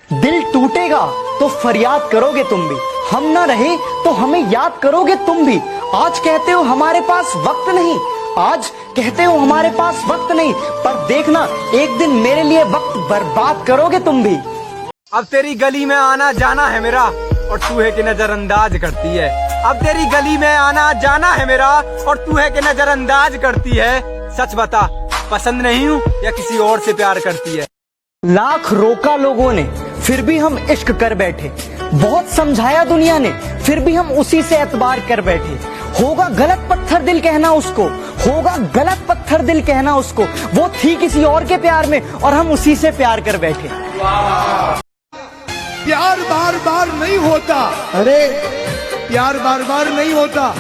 दिल टूटेगा तो फरियाद करोगे तुम भी, हम ना रहे तो हमें याद करोगे तुम भी। आज कहते हो हमारे पास वक्त नहीं, आज कहते हो हमारे पास वक्त नहीं, पर देखना एक दिन मेरे लिए वक्त बर्बाद करोगे तुम भी। अब तेरी गली में आना जाना है मेरा और तू है कि नजरअंदाज करती है। अब तेरी गली में आना जाना है मेरा और तू है कि नजरअंदाज करती है। सच बता, पसंद नहीं हूँ या किसी और से प्यार करती है। लाख रोका लोगों ने फिर भी हम इश्क कर बैठे, बहुत समझाया दुनिया ने फिर भी हम उसी से एतबार कर बैठे। होगा गलत पत्थर दिल कहना उसको, होगा गलत पत्थर दिल कहना उसको, वो थी किसी और के प्यार में और हम उसी से प्यार कर बैठे। प्यार बार बार नहीं होता, अरे प्यार बार बार नहीं होता,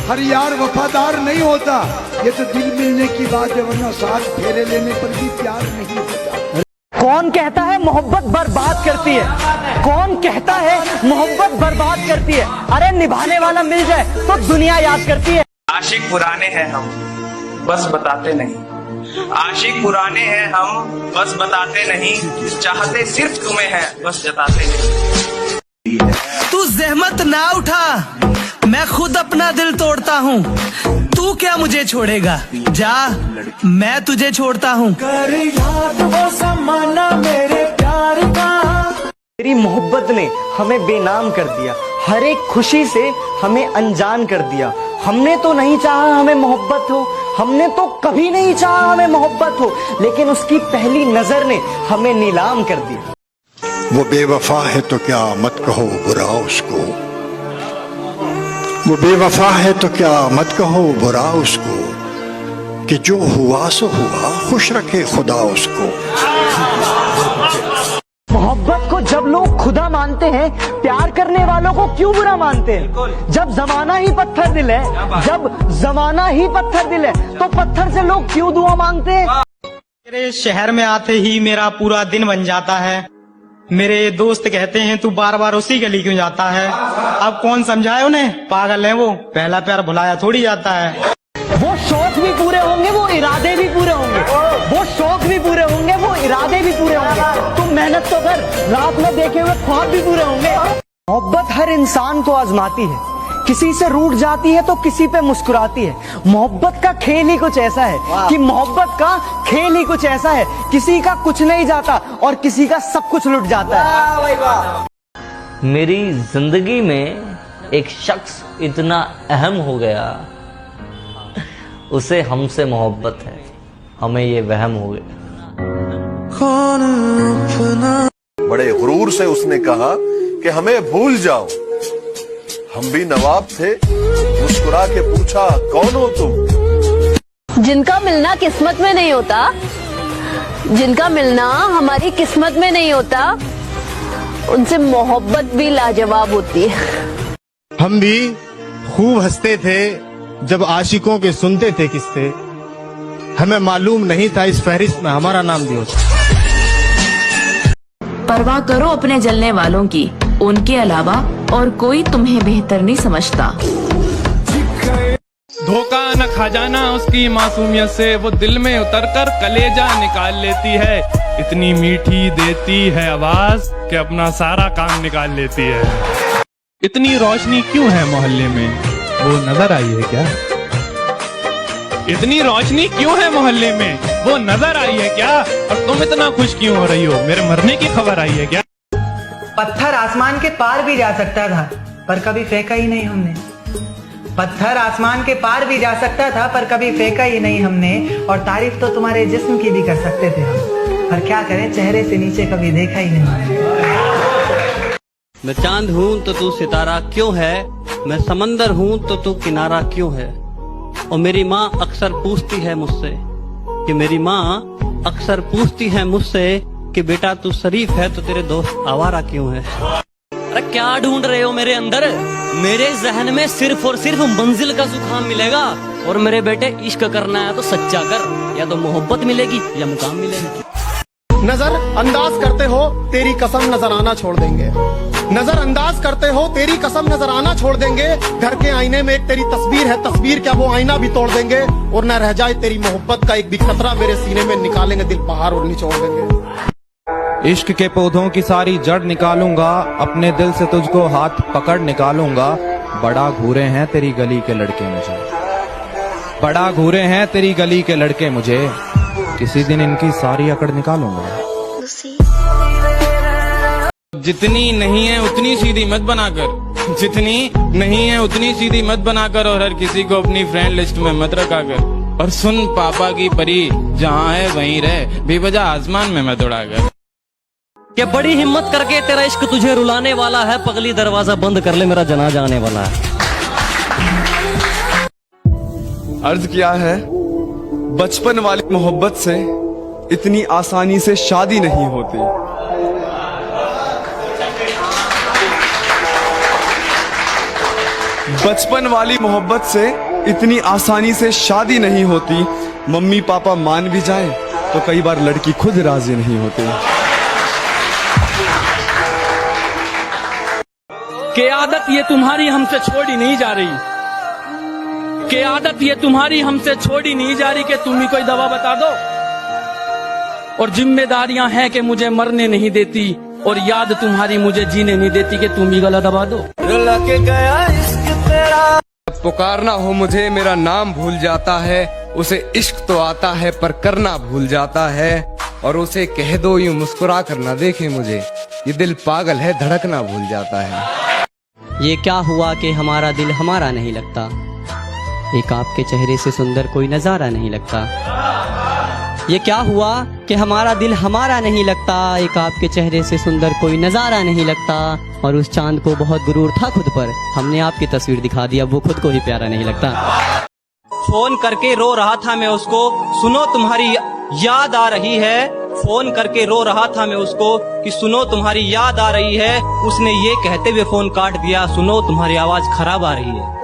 हर यार वफादार नहीं होता। ये तो दिल मिलने की बात है, वरना साथ फेरे लेने पर भी प्यार नहीं होता। कौन कहता है मोहब्बत बर्बाद करती है, कौन कहता है मोहब्बत बर्बाद करती है। अरे निभाने वाला मिल जाए तो दुनिया याद करती है। आशिक पुराने हैं हम बस बताते नहीं, आशिक पुराने हैं हम बस बताते नहीं, चाहते सिर्फ तुम्हें है बस जताते नहीं। तू जहमत ना उठा, मैं खुद अपना दिल तोड़ता हूँ, तू क्या मुझे छोड़ेगा, जा मैं तुझे छोड़ता हूँ। कर याद वो ज़माना मेरे प्यार का। तेरी मोहब्बत ने हमें बेनाम कर दिया, हर एक खुशी से हमें अनजान कर दिया। हमने तो नहीं चाहा हमें मोहब्बत हो, हमने तो कभी नहीं चाहा हमें मोहब्बत हो, लेकिन उसकी पहली नजर ने हमें नीलाम कर दिया। वो बेवफा है तो क्या मत कहो बुरा उसको, वो बेवफा है तो क्या मत कहो बुरा उसको, कि जो हुआ सो हुआ खुश रखे खुदा उसको। मोहब्बत को जब लोग खुदा मानते हैं, प्यार करने वालों को क्यों बुरा मानते हैं। जब जमाना ही पत्थर दिल है, जब जमाना ही पत्थर दिल है, तो पत्थर से लोग क्यों दुआ मांगते हैं। मेरे शहर में आते ही मेरा पूरा दिन बन जाता है। मेरे दोस्त कहते हैं तू बार बार उसी गली क्यों जाता है। अब कौन समझाए उन्हें, पागल है वो, पहला प्यार भुलाया थोड़ी जाता है। वो शौक भी पूरे होंगे, वो इरादे भी पूरे होंगे, वो शौक भी पूरे होंगे, वो इरादे भी पूरे होंगे। तुम मेहनत तो कर, रात में देखे हुए ख्वाब भी पूरे होंगे। मोहब्बत हर इंसान को आजमाती है, किसी से रूठ जाती है तो किसी पे मुस्कुराती है। मोहब्बत का खेल ही कुछ ऐसा है कि मोहब्बत का खेल ही कुछ ऐसा है, किसी का कुछ नहीं जाता और किसी का सब कुछ लुट जाता है। मेरी जिंदगी में एक शख्स इतना अहम हो गया, उसे हमसे मोहब्बत है, हमें ये वहम हो गया। बड़े गुरूर से उसने कहा कि हमें भूल जाओ, हम भी नवाब थे। मुस्कुरा के पूछा कौन हो तुम। जिनका मिलना किस्मत में नहीं होता, जिनका मिलना हमारी किस्मत में नहीं होता, उनसे मोहब्बत भी लाजवाब होती है। हम भी खूब हंसते थे जब आशिकों के सुनते थे किस्से, हमें मालूम नहीं था इस फहरिस्त में हमारा नाम भी होता। परवाह करो अपने जलने वालों की, उनके अलावा और कोई तुम्हें बेहतर नहीं समझता। धोखा न खा जाना उसकी मासूमियत से, वो दिल में उतरकर कलेजा निकाल लेती है। इतनी मीठी देती है आवाज कि अपना सारा काम निकाल लेती है। इतनी रोशनी क्यों है मोहल्ले में, वो नजर आई है क्या। इतनी रोशनी क्यों है मोहल्ले में, वो नजर आई है क्या। और तुम इतना खुश क्यों हो रही हो, मेरे मरने की खबर आई है क्या। पत्थर आसमान के पार भी जा सकता था पर कभी फेंका ही नहीं हमने। पत्थर आसमान के पार भी जा सकता था पर कभी फेंका ही नहीं हमने। और तारीफ तो तुम्हारे जिस्म की भी कर सकते थे हम, पर क्या करें चेहरे से नीचे कभी देखा ही नहीं। मैं चांद हूँ तो तू सितारा क्यों है, मैं समंदर हूँ तो तू किनारा क्यों है। और मेरी माँ अक्सर पूछती है मुझसे कि मेरी माँ अक्सर पूछती है मुझसे कि बेटा तू शरीफ है तो तेरे दोस्त आवारा क्यों है। अरे क्या ढूंढ रहे हो मेरे अंदर, मेरे जहन में सिर्फ और सिर्फ मंजिल का जुकाम मिलेगा। और मेरे बेटे इश्क करना है तो सच्चा कर, या तो मोहब्बत मिलेगी या मुकाम मिलेगी। नजर अंदाज करते हो तेरी कसम नजर आना छोड़ देंगे, नजर अंदाज करते हो तेरी कसम नजर आना छोड़ देंगे। घर के आईने में एक तेरी तस्वीर है, तस्वीर क्या वो आईना भी तोड़ देंगे। और न रह जाए तेरी मोहब्बत का एक भी खतरा मेरे सीने में, निकालेंगे दिल बाहर और निचोड़ देंगे। इश्क के पौधों की सारी जड़ निकालूंगा, अपने दिल से तुझको हाथ पकड़ निकालूंगा। बड़ा घूरे हैं तेरी गली के लड़के मुझे, बड़ा घूरे हैं तेरी गली के लड़के मुझे, किसी दिन इनकी सारी अकड़ निकालूंगा। जितनी नहीं है उतनी सीधी मत बनाकर, जितनी नहीं है उतनी सीधी मत बनाकर, और हर किसी को अपनी फ्रेंड लिस्ट में मत रखा कर। और सुन पापा की परी, जहाँ है वहीं रह, बेवजह आसमान में मत उड़ा कर। क्या बड़ी हिम्मत करके तेरा इश्क तुझे रुलाने वाला है, पगली दरवाजा बंद कर ले, मेरा जनाजा आने वाला है। अर्ज किया है, बचपन वाली मोहब्बत से इतनी आसानी से शादी नहीं होती। बचपन वाली मोहब्बत से इतनी आसानी से शादी नहीं होती। मम्मी पापा मान भी जाए तो कई बार लड़की खुद राजी नहीं होती। के आदत ये तुम्हारी हमसे छोड़ी नहीं जा रही, के आदत ये तुम्हारी हमसे छोड़ी नहीं जा रही, कि तुम ही कोई दवा बता दो। और जिम्मेदारियां हैं कि मुझे मरने नहीं देती, और याद तुम्हारी मुझे जीने नहीं देती, कि तुम ही गला दबा दो। पुकारना हो मुझे मेरा नाम भूल जाता है, उसे इश्क तो आता है पर करना भूल जाता है। और उसे कह दो यूं मुस्कुरा कर ना देखे मुझे, ये दिल पागल है धड़कना भूल जाता है। ये क्या हुआ कि हमारा दिल हमारा नहीं लगता, एक आपके चेहरे से सुंदर कोई नजारा नहीं लगता। ये क्या हुआ कि हमारा दिल हमारा नहीं लगता, एक आपके चेहरे से सुंदर कोई नजारा नहीं लगता। और उस चांद को बहुत गुरूर था खुद पर, हमने आपकी तस्वीर दिखा दी, अब वो खुद को ही प्यारा नहीं लगता। फोन करके रो रहा था मैं उसको, सुनो तुम्हारी याद आ रही है। फोन करके रो रहा था मैं उसको कि सुनो तुम्हारी याद आ रही है। उसने ये कहते हुए फोन काट दिया, सुनो तुम्हारी आवाज खराब आ रही है।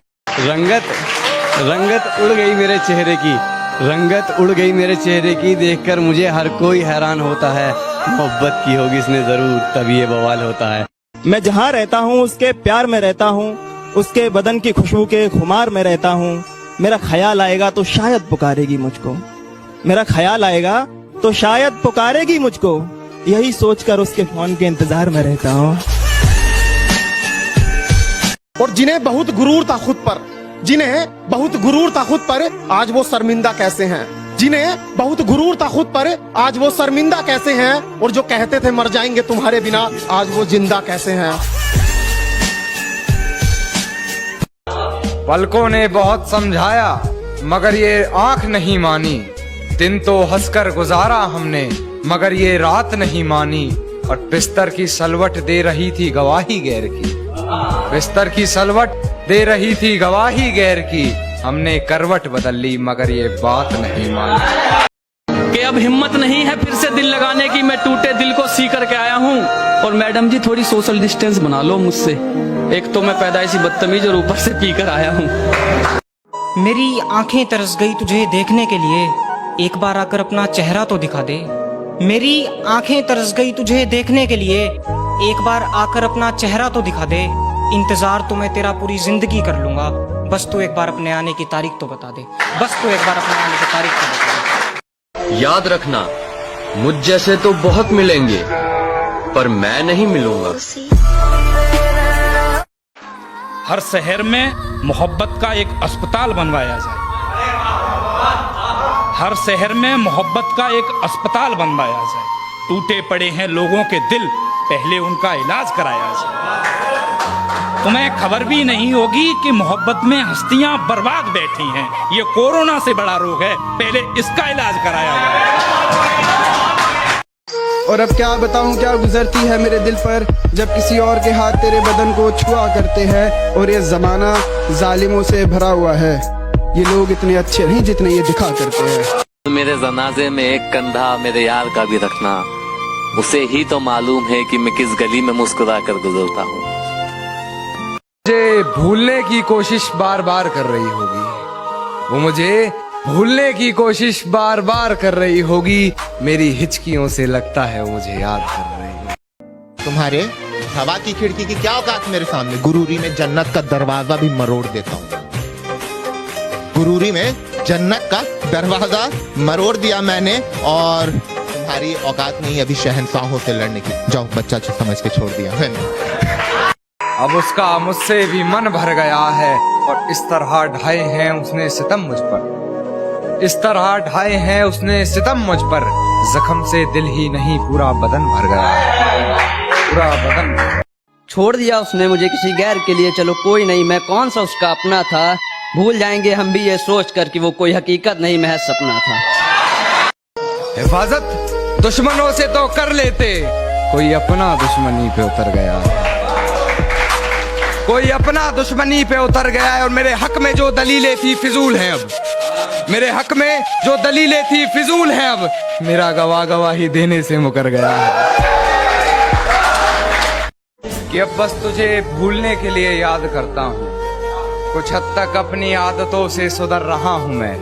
रंगत उड़ गई मेरे चेहरे की, रंगत उड़ गई मेरे चेहरे की, देखकर मुझे हर कोई हैरान होता है। मोहब्बत की होगी इसने जरूर, तभी ये बवाल होता है। मैं जहाँ रहता हूँ उसके प्यार में रहता हूँ, उसके बदन की खुशबू के खुमार में रहता हूँ। मेरा ख्याल आएगा तो शायद पुकारेगी मुझको, मेरा ख्याल आएगा तो शायद पुकारेगी मुझको, यही सोचकर उसके फोन के इंतजार में रहता हूँ। और जिन्हें बहुत गुरूर था खुद पर, जिन्हें बहुत गुरूर था खुद पर, आज वो शर्मिंदा कैसे हैं। जिन्हें बहुत गुरूर था खुद पर, आज वो शर्मिंदा कैसे हैं। और जो कहते थे मर जाएंगे तुम्हारे बिना, आज वो जिंदा कैसे हैं। पलकों ने बहुत समझाया मगर ये आंख नहीं मानी, दिन तो हंसकर गुजारा हमने मगर ये रात नहीं मानी। और बिस्तर की सलवट दे रही थी गवाही गैर की, बिस्तर की सलवट दे रही थी गवाही गैर की। हमने करवट बदल ली मगर ये बात नहीं मानी। कि अब हिम्मत नहीं है फिर से दिल लगाने की, मैं टूटे दिल को सी करके आया हूँ। और मैडम जी थोड़ी सोशल डिस्टेंस बना लो मुझसे, एक तो मैं पैदाइशी बदतमीज और ऊपर से पी कर आया हूँ। मेरी आंखें तरस गई तुझे देखने के लिए, एक बार आकर अपना चेहरा तो दिखा दे। मेरी आंखें तरस गई तुझे देखने के लिए, एक बार आकर अपना चेहरा तो दिखा दे। इंतजार तो मैं तेरा पूरी जिंदगी कर लूंगा, बस तू एक बार अपने आने की तारीख तो बता दे, बस तू एक बार अपने आने की तारीख तो बता दे। याद रखना, मुझ जैसे तो बहुत मिलेंगे पर मैं नहीं मिलूंगा। हर शहर में मोहब्बत का एक अस्पताल बनवाया जाए, हर शहर में मोहब्बत का एक अस्पताल बनवाया जाए। टूटे पड़े हैं लोगों के दिल, पहले उनका इलाज कराया जाए। तुम्हें खबर भी नहीं होगी कि मोहब्बत में हस्तियां बर्बाद बैठी हैं। ये कोरोना से बड़ा रोग है, पहले इसका इलाज कराया जाए। और अब क्या बताऊं क्या गुजरती है मेरे दिल पर, जब किसी और के हाथ तेरे बदन को छुआ करते हैं। और ये जमाना जालिमों से भरा हुआ है, ये लोग इतने अच्छे नहीं जितने ये दिखा करते हैं। मेरे जनाजे में एक कंधा मेरे यार का भी रखना, उसे ही तो मालूम है कि मैं किस गली में मुस्कुरा कर गुजरता हूँ। मुझे भूलने की कोशिश बार बार कर रही होगी, वो मुझे भूलने की कोशिश बार बार कर रही होगी। मेरी हिचकियों से लगता है वो मुझे याद कर रही है। तुम्हारे हवा की खिड़की की क्या औकात मेरे सामने। गुरूरी में जन्नत का दरवाजा भी मरोड़ देता हूँ, गुरूरी में जन्नत का दरवाजा मरोड़ दिया मैंने। और तुम्हारी औकात नहीं अभी शहंशाहों से लड़ने की। जाओ, बच्चा समझ के छोड़ दिया मैंने। अब उसका मुझसे भी मन भर गया है और इस तरह ढाए हैं उसने सितम मुझ पर, इस तरह ढाए हैं उसने सितम मुझ पर, जख्म से दिल ही नहीं पूरा बदन भर गया है, पूरा बदन। छोड़ दिया उसने मुझे किसी गैर के लिए, चलो कोई नहीं, मैं कौन सा उसका अपना था। भूल जाएंगे हम भी ये सोच कर कि वो कोई हकीकत नहीं महज सपना था। हिफाजत दुश्मनों से तो कर लेते, कोई अपना दुश्मनी पे उतर गया, कोई अपना दुश्मनी पे उतर गया है। और मेरे हक में जो दलीलें थी फिजूल हैं अब, मेरे हक में जो दलीलें थी फिजूल हैं अब, मेरा गवाही देने से मुकर गया है कि अब बस तुझे भूलने के लिए याद करता हूँ, कुछ हद तक अपनी आदतों से सुधर रहा हूँ मैं,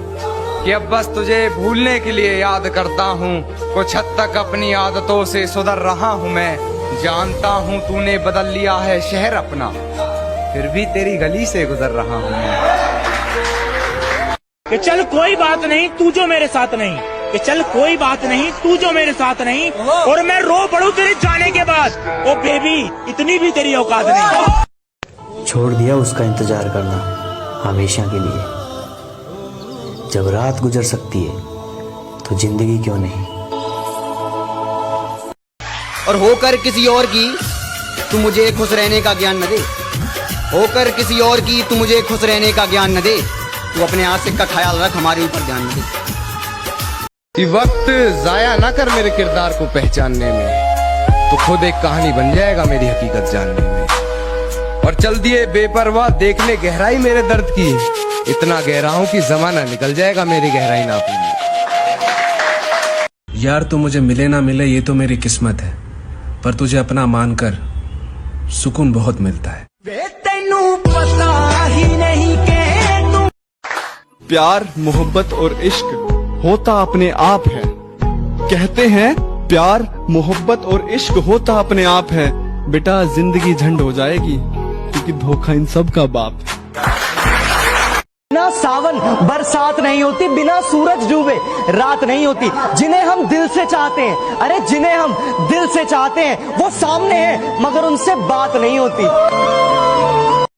कि अब बस तुझे भूलने के लिए याद करता हूँ, कुछ हद तक अपनी आदतों से सुधर रहा हूँ मैं। जानता हूँ तूने बदल लिया है शहर अपना, फिर भी तेरी गली से गुजर रहा हूँ मैं। कि चल कोई बात नहीं तू जो मेरे साथ नहीं, कि चल कोई बात नहीं तू जो मेरे साथ नहीं, और मैं रो पड़ूं तेरे जाने के बाद, ओ बेबी इतनी भी तेरी औकात नहीं। छोड़ दिया उसका इंतजार करना हमेशा के लिए, जब रात गुजर सकती है तो जिंदगी क्यों नहीं। और होकर किसी और की तू मुझे खुश रहने का ज्ञान न दे, होकर किसी और की तू मुझे खुश रहने का ज्ञान न दे, तू अपने आशिक का ख्याल रख, हमारे ऊपर ध्यान न दे। वक्त जाया ना कर मेरे किरदार को पहचानने में, तो खुद एक कहानी बन जाएगा मेरी हकीकत जानने में। और चल दिए बेपरवाह देखने गहराई मेरे दर्द की, इतना गहरा हूं कि जमाना निकल जाएगा मेरी गहराई नापने में। यार तू मुझे मिले ना मिले ये तो मेरी किस्मत है, पर तुझे अपना मानकर सुकून बहुत मिलता है। पता ही नहीं के प्यार मोहब्बत और इश्क होता अपने आप है, कहते हैं प्यार मोहब्बत और इश्क होता अपने आप है, बेटा जिंदगी झंड हो जाएगी क्योंकि धोखा इन सब का बाप है। बिना सावन बरसात नहीं होती, बिना सूरज डूबे रात नहीं होती। जिन्हें हम दिल से चाहते हैं, अरे जिन्हें हम दिल से चाहते हैं वो सामने हैं मगर उनसे बात नहीं होती।